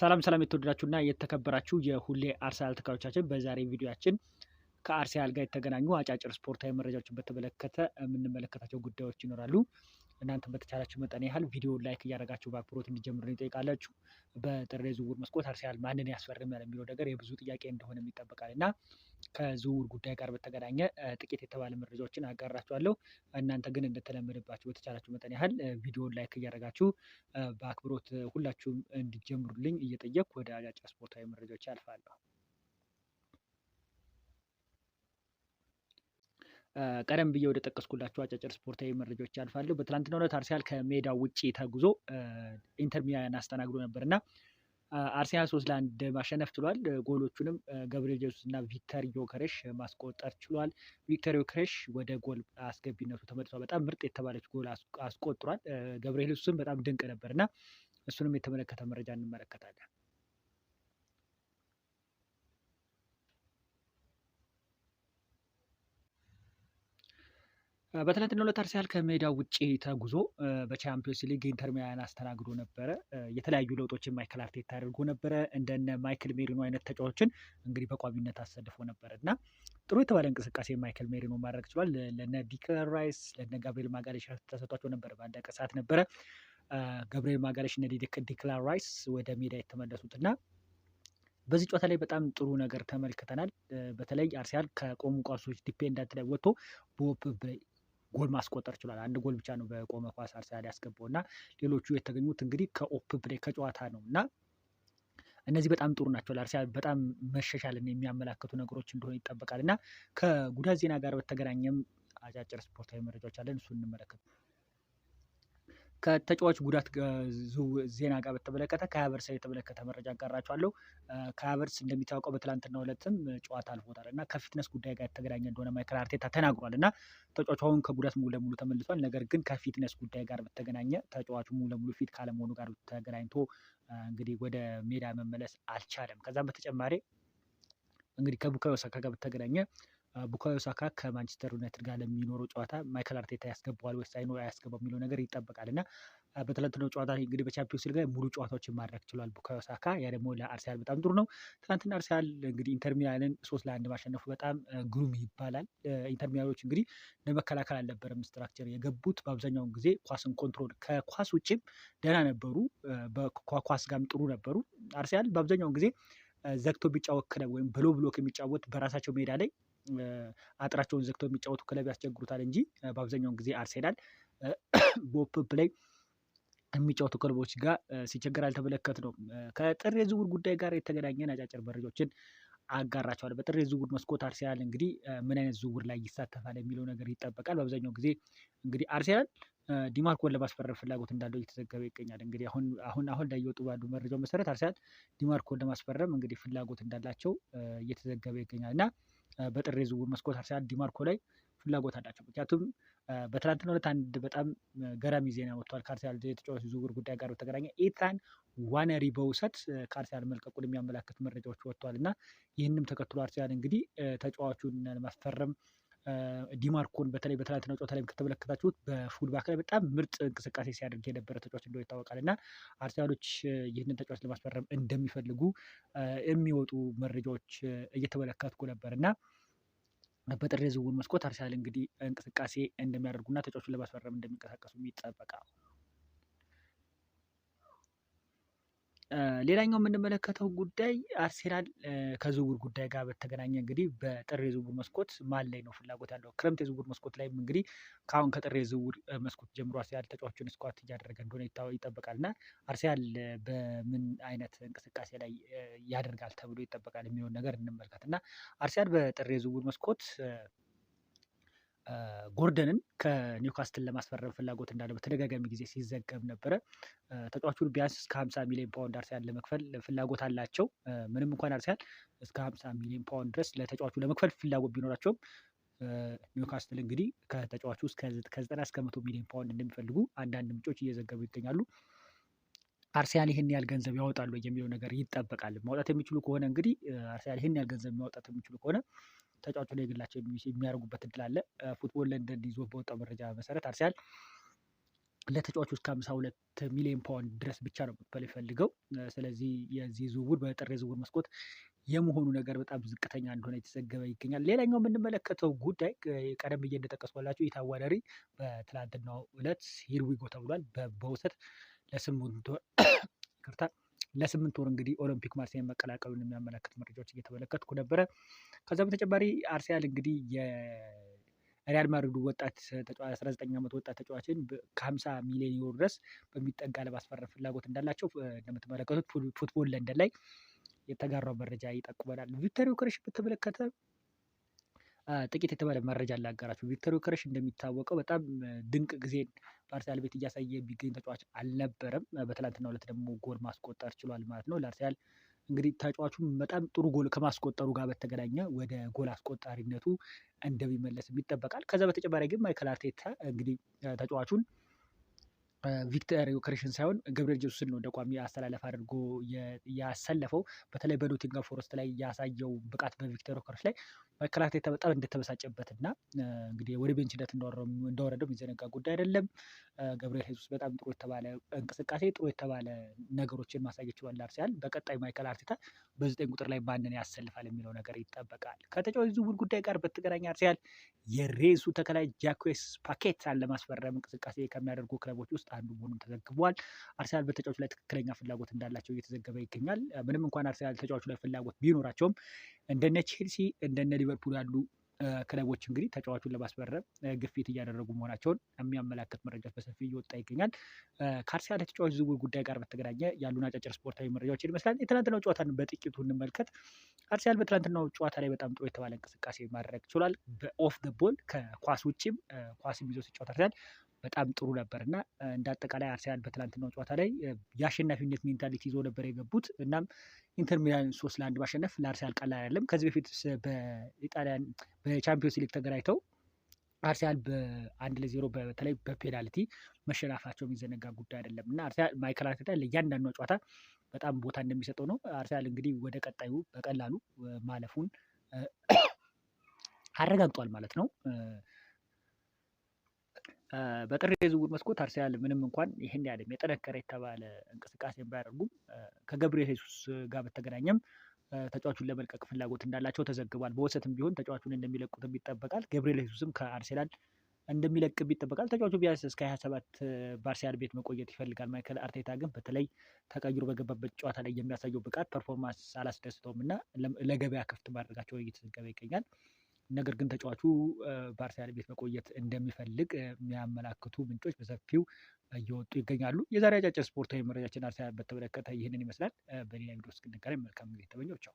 ሰላም የተወደዳችሁና የተከበራችሁ የሁሌ አርሰናል ተከታዮቻችን በዛሬ ቪዲዮአችን ከአርሰናል ጋር የተገናኙ አጫጭር ስፖርታዊ መረጃዎችን በተመለከተ የምንመለከታቸው ጉዳዮች ይኖራሉ። እናንተም በተቻላችሁ መጠን ያህል ቪዲዮውን ላይክ እያደረጋችሁ በአክብሮት እንዲጀምሩ እንጠይቃላችሁ። በጥር የዝውውር መስኮት አርሰናል ማንን ያስፈርማል የሚለው ነገር የብዙ ጥያቄ እንደሆነ ይጠበቃል እና ከዝውውር ጉዳይ ጋር በተገናኘ ጥቂት የተባለ መረጃዎችን አጋራችኋለሁ። እናንተ ግን እንደተለመደባችሁ በተቻላችሁ መጠን ያህል ቪዲዮውን ላይክ እያደረጋችሁ በአክብሮት ሁላችሁም እንዲጀምሩልኝ እየጠየቅኩ ወደ አጫጭር ስፖርታዊ መረጃዎች አልፋለሁ። ቀደም ብዬ ወደ ጠቀስኩላችሁ አጫጭር ስፖርታዊ መረጃዎች አልፋለሁ። በትላንትናው ዕለት አርሰናል ከሜዳው ውጪ ተጉዞ ኢንተር ሚላንን አስተናግዶ ነበር እና አርሰናል 3-1 ማሸነፍ ችሏል። ጎሎቹንም ገብርኤል ጄሱስ እና ቪክተር ዮከሬሽ ማስቆጠር ችሏል። ቪክተር ዮከሬሽ ወደ ጎል አስገቢነቱ ተመልሷል። በጣም ምርጥ የተባለች ጎል አስቆጥሯል። ገብርኤል ጄሱስም በጣም ድንቅ ነበር እና እሱንም የተመለከተ መረጃ እንመለከታለን። በትናንትናው ዕለት አርሰናል ከሜዳው ውጪ ተጉዞ በቻምፒዮንስ ሊግ ኢንተር ሚላንን አስተናግዶ ነበረ። የተለያዩ ለውጦችን ማይክል አርቴታ አድርጎ ነበረ። እንደነ ማይክል ሜሪኖ አይነት ተጫዋቾችን እንግዲህ በቋሚነት አሰልፎ ነበረ እና ጥሩ የተባለ እንቅስቃሴ ማይክል ሜሪኖ ማድረግ ችሏል። ለነ ዲክላን ራይስ ለነ ጋብሪኤል ማጋሌሽ ተሰጥቷቸው ነበረ። ባለቀ ሰዓት ነበረ ጋብሪኤል ማጋሌሽ እና ዲክላን ራይስ ወደ ሜዳ የተመለሱት እና በዚህ ጨዋታ ላይ በጣም ጥሩ ነገር ተመልክተናል። በተለይ አርሰናል ከቆሙ ኳሶች ዲፔንዳንት ላይ ወጥቶ ጎል ማስቆጠር ችሏል። አንድ ጎል ብቻ ነው በቆመ ኳስ አርሰናል ያስገባው እና ሌሎቹ የተገኙት እንግዲህ ከኦፕ ፕሌይ ከጨዋታ ነው እና እነዚህ በጣም ጥሩ ናቸው። ለአርሰናል በጣም መሻሻልን የሚያመላክቱ ነገሮች እንደሆነ ይጠበቃል እና ከጉዳት ዜና ጋር በተገናኘም አጫጭር ስፖርታዊ መረጃዎች አለን። እሱን እንመለከት። ከተጫዋች ጉዳት ዜና ጋር በተመለከተ ከሀቨርትዝ የተመለከተ መረጃ አጋራችኋለሁ። ከሀቨርትዝ እንደሚታወቀው በትላንትናው ዕለትም ጨዋታ አልፎታል እና ከፊትነስ ጉዳይ ጋር የተገናኘ እንደሆነ ማይክል አርቴታ ተናግሯል እና ተጫዋቹ አሁን ከጉዳት ሙሉ ለሙሉ ተመልሷል። ነገር ግን ከፊትነስ ጉዳይ ጋር በተገናኘ ተጫዋቹ ሙሉ ለሙሉ ፊት ካለመሆኑ ጋር ተገናኝቶ እንግዲህ ወደ ሜዳ መመለስ አልቻለም። ከዛም በተጨማሪ እንግዲህ ከቡካዮ ሳካ ጋር በተገናኘ ቡካዮ ሳካ ከማንቸስተር ዩናይትድ ጋር ለሚኖረው ጨዋታ ማይክል አርቴታ ያስገባዋል ወይስ አያስገባው የሚለው ነገር ይጠበቃል እና በትላንትናው ጨዋታ እንግዲህ በቻምፒዮንስ ሊግ ላይ ሙሉ ጨዋታዎችን ማድረግ ችሏል ቡካዮ ሳካ። ያ ደግሞ ለአርሰናል በጣም ጥሩ ነው። ትናንትና አርሰናል እንግዲህ ኢንተር ሚላንን 3-1 ማሸነፉ በጣም ግሩም ይባላል። ኢንተር ሚላኖች እንግዲህ ለመከላከል አልነበረም ስትራክቸር የገቡት። በአብዛኛውን ጊዜ ኳስን ኮንትሮል ከኳስ ውጭም ደህና ነበሩ፣ በኳስ ጋርም ጥሩ ነበሩ። አርሰናል በአብዛኛውን ጊዜ ዘግቶ ቢጫወት ክለብ ወይም ብሎ ብሎክ የሚጫወት በራሳቸው ሜዳ ላይ አጥራቸውን ዘግተው የሚጫወቱ ክለብ ያስቸግሩታል እንጂ በአብዛኛውን ጊዜ አርሰናል በኦፕ ፕሌይ የሚጫወቱ ክለቦች ጋር ሲቸገር አልተመለከትነውም። ከጥር የዝውውር ጉዳይ ጋር የተገናኘን አጫጭር መረጃዎችን አጋራቸዋል። በጥር የዝውውር መስኮት አርሰናል እንግዲህ ምን አይነት ዝውውር ላይ ይሳተፋል የሚለው ነገር ይጠበቃል። በአብዛኛው ጊዜ እንግዲህ አርሰናል ዲማርኮን ለማስፈረም ፍላጎት እንዳለው እየተዘገበ ይገኛል። እንግዲህ አሁን ላይ እየወጡ ባሉ መረጃው መሰረት አርሰናል ዲማርኮን ለማስፈረም እንግዲህ ፍላጎት እንዳላቸው እየተዘገበ ይገኛል እና በጥር የዝውውር መስኮት አርሰናል ዲማርኮ ላይ ፍላጎት አላቸው። ምክንያቱም በትናንትናው ዕለት አንድ በጣም ገራሚ ዜና ወጥቷል። ከአርሰናል የተጫዋች ዝውውር ጉዳይ ጋር በተገናኘ ኤታን ዋነሪ በውሰት ከአርሰናል መልቀቁን የሚያመላክት መረጃዎች ወጥተዋል እና ይህንም ተከትሎ አርሰናል እንግዲህ ተጫዋቹን ለማስፈረም ዲማርኮን በተለይ በትናንትናው ጨዋታ ላይ ከተመለከታችሁት በፉልባክ ላይ በጣም ምርጥ እንቅስቃሴ ሲያደርግ የነበረ ተጫዋች እንደሆነ ይታወቃል እና አርሰናሎች ይህንን ተጫዋች ለማስፈረም እንደሚፈልጉ የሚወጡ መረጃዎች እየተመለከትኩ ነበር እና በጥር የዝውውር መስኮት አርሰናል እንግዲህ እንቅስቃሴ እንደሚያደርጉና ተጫዋቹን ለማስፈረም እንደሚንቀሳቀሱ ይጠበቃል። ሌላኛው የምንመለከተው ጉዳይ አርሰናል ከዝውውር ጉዳይ ጋር በተገናኘ እንግዲህ በጥር የዝውውር መስኮት ማን ላይ ነው ፍላጎት ያለው? ክረምት የዝውውር መስኮት ላይም እንግዲህ ከአሁን ከጥር የዝውውር መስኮት ጀምሮ አርሰናል ተጫዋቹን ስኳት እያደረገ እንደሆነ ይጠበቃል እና አርሰናል በምን አይነት እንቅስቃሴ ላይ ያደርጋል ተብሎ ይጠበቃል የሚሆን ነገር እንመልከት እና አርሰናል በጥር የዝውውር መስኮት ጎርደንን ከኒውካስትል ለማስፈረም ፍላጎት እንዳለው በተደጋጋሚ ጊዜ ሲዘገብ ነበረ። ተጫዋቹን ቢያንስ እስከ 50 ሚሊዮን ፓውንድ አርሰናል ለመክፈል ፍላጎት አላቸው። ምንም እንኳን አርሰናል እስከ 50 ሚሊዮን ፓውንድ ድረስ ለተጫዋቹ ለመክፈል ፍላጎት ቢኖራቸውም ኒውካስትል እንግዲህ ከተጫዋቹ ከ90 እስከ 100 ሚሊዮን ፓውንድ እንደሚፈልጉ አንዳንድ ምንጮች እየዘገቡ ይገኛሉ። አርሰናል ይህን ያህል ገንዘብ ያወጣሉ የሚለው ነገር ይጠበቃል። ማውጣት የሚችሉ ከሆነ እንግዲህ አርሰናል ይህን ያህል ገንዘብ ማውጣት የሚችሉ ከሆነ ተጫዋቹ ላይ ግላቸው የሚያደርጉበት እድል አለ። ፉትቦል ለንደን ይዞ በወጣው መረጃ መሰረት አርሰናል ለተጫዋቹ እስከ 52 ሚሊዮን ፓውንድ ድረስ ብቻ ነው መክፈል የፈልገው። ስለዚህ የዚህ ዝውውር በጥር የዝውውር መስኮት የመሆኑ ነገር በጣም ዝቅተኛ እንደሆነ የተዘገበ ይገኛል። ሌላኛው የምንመለከተው ጉዳይ ቀደም ብዬ እንደጠቀስኩላችሁ ኢታዋደሪ በትላንትናው ዕለት ሂርዊጎ ተብሏል። በውሰት ለስምንት ወር እንግዲህ ኦሎምፒክ ማርሴይን መቀላቀሉን የሚያመለክት መረጃዎች እየተመለከትኩ ነበረ። ከዛ በተጨማሪ አርሰናል እንግዲህ ሪያል ማድሪዱ ወጣት 19 ዓመት ወጣት ተጫዋችን ከ50 ሚሊዮን ዩሮ ድረስ በሚጠጋ ለማስፈረም ፍላጎት እንዳላቸው እንደምትመለከቱት ፉትቦል ለንደን ላይ የተጋራው መረጃ ይጠቁመናል። ቪክተር ዮከረስ በተመለከተ ጥቂት የተባለ መረጃ ላጋራችሁ። ቪክተር ዮከረስ እንደሚታወቀው በጣም ድንቅ ጊዜን በአርሰናል ቤት እያሳየ የሚገኝ ተጫዋች አልነበረም። በትላንትናው ዕለት ደግሞ ጎል ማስቆጠር ችሏል ማለት ነው። ለአርሰናል እንግዲህ ተጫዋቹ በጣም ጥሩ ጎል ከማስቆጠሩ ጋር በተገናኘ ወደ ጎል አስቆጣሪነቱ እንደሚመለስም ይጠበቃል። ከዛ በተጨማሪ ግን ማይከል አርቴታ እንግዲህ ተጫዋቹን ቪክተር ዮከረስን ሳይሆን ገብርኤል ጄሱስን ነው እንደ ቋሚ አስተላለፍ አድርጎ ያሰለፈው። በተለይ በኖቲንጋም ፎረስት ላይ ያሳየው ብቃት በቪክተር ዮከረስ ላይ ማይከል አርቴታ በጣም እንደተበሳጨበት እና እንግዲህ ወደ ቤንችነት እንዳወረደው የሚዘነጋ ጉዳይ አይደለም። ገብርኤል ጄሱስ በጣም ጥሩ የተባለ እንቅስቃሴ፣ ጥሩ የተባለ ነገሮችን ማሳየት ችሏል አርሰናል። በቀጣይ ማይከል አርቴታ በ9 ቁጥር ላይ ማንን ያሰልፋል የሚለው ነገር ይጠበቃል። ከተጫዋች ዝውውር ጉዳይ ጋር በተገናኘ አርሰናል የሬሱ ተከላይ ጃኩዌስ ፓኬታን ለማስፈረም እንቅስቃሴ ከሚያደርጉ ክለቦች ውስጥ አንዱ መሆኑን ተዘግቧል። አርሰናል በተጫዋቹ ላይ ትክክለኛ ፍላጎት እንዳላቸው እየተዘገበ ይገኛል። ምንም እንኳን አርሰናል ተጫዋቹ ላይ ፍላጎት ቢኖራቸውም እንደነ ቼልሲ እንደነ ሊቨርፑል ያሉ ክለቦች እንግዲህ ተጫዋቹን ለማስፈረም ግፊት እያደረጉ መሆናቸውን የሚያመላክት መረጃዎች በሰፊው እየወጣ ይገኛል። ከአርሰናል የተጫዋች ዝውውር ጉዳይ ጋር በተገናኘ ያሉን አጫጭር ስፖርታዊ መረጃዎችን ይመስላል። የትናንትናው ጨዋታን በጥቂቱ እንመልከት። አርሰናል በትናንትናው ጨዋታ ላይ በጣም ጥሩ የተባለ እንቅስቃሴ ማድረግ ችሏል። በኦፍ ደ ቦል ከኳስ ውጭም ኳስም ይዞ ሲጫወት አርሰናል በጣም ጥሩ ነበር እና እንደ አጠቃላይ አርሰናል በትላንትናው ጨዋታ ላይ የአሸናፊነት ሜንታሊቲ ይዞ ነበር የገቡት። እናም ኢንተር ሚላን 3-1 ማሸነፍ ለአርሰናል ቀላል አይደለም። ከዚህ በፊት በኢጣሊያን በቻምፒዮንስ ሊግ ተገናኝተው አርሰናል በ1-0 በተለይ በፔናልቲ መሸናፋቸው የሚዘነጋ ጉዳይ አይደለም እና አርሰናል ማይከል አርቴታ ለእያንዳንዱ ጨዋታ በጣም ቦታ እንደሚሰጠው ነው። አርሰናል እንግዲህ ወደ ቀጣዩ በቀላሉ ማለፉን አረጋግጧል ማለት ነው። በጥር የዝውውር መስኮት አርሰናል ምንም እንኳን ይህን ያህል የጠነከረ የተባለ እንቅስቃሴ ባያደርጉም ከገብርኤል ጄሱስ ጋር በተገናኘም ተጫዋቹን ለመልቀቅ ፍላጎት እንዳላቸው ተዘግቧል። በውሰትም ቢሆን ተጫዋቹን እንደሚለቁትም ይጠበቃል። ገብርኤል ጄሱስም ከአርሰናል እንደሚለቅም ይጠበቃል። ተጫዋቹ ቢያንስ እስከ 27 በአርሰናል ቤት መቆየት ይፈልጋል። ማይከል አርቴታ ግን በተለይ ተቀይሮ በገባበት ጨዋታ ላይ የሚያሳየው ብቃት ፐርፎርማንስ አላስደስተውም እና ለገበያ ክፍት ማድረጋቸው እየተዘገበ ይገኛል። ነገር ግን ተጫዋቹ በአርሰናል ቤት መቆየት እንደሚፈልግ የሚያመላክቱ ምንጮች በሰፊው እየወጡ ይገኛሉ። የዛሬ አጫጭር ስፖርታዊ መረጃችን አርሰናል በተመለከተ ይህንን ይመስላል። በሌላ ቪዲዮ እስክንገናኝ መልካም ጊዜ ተመኘሁ። ቻው።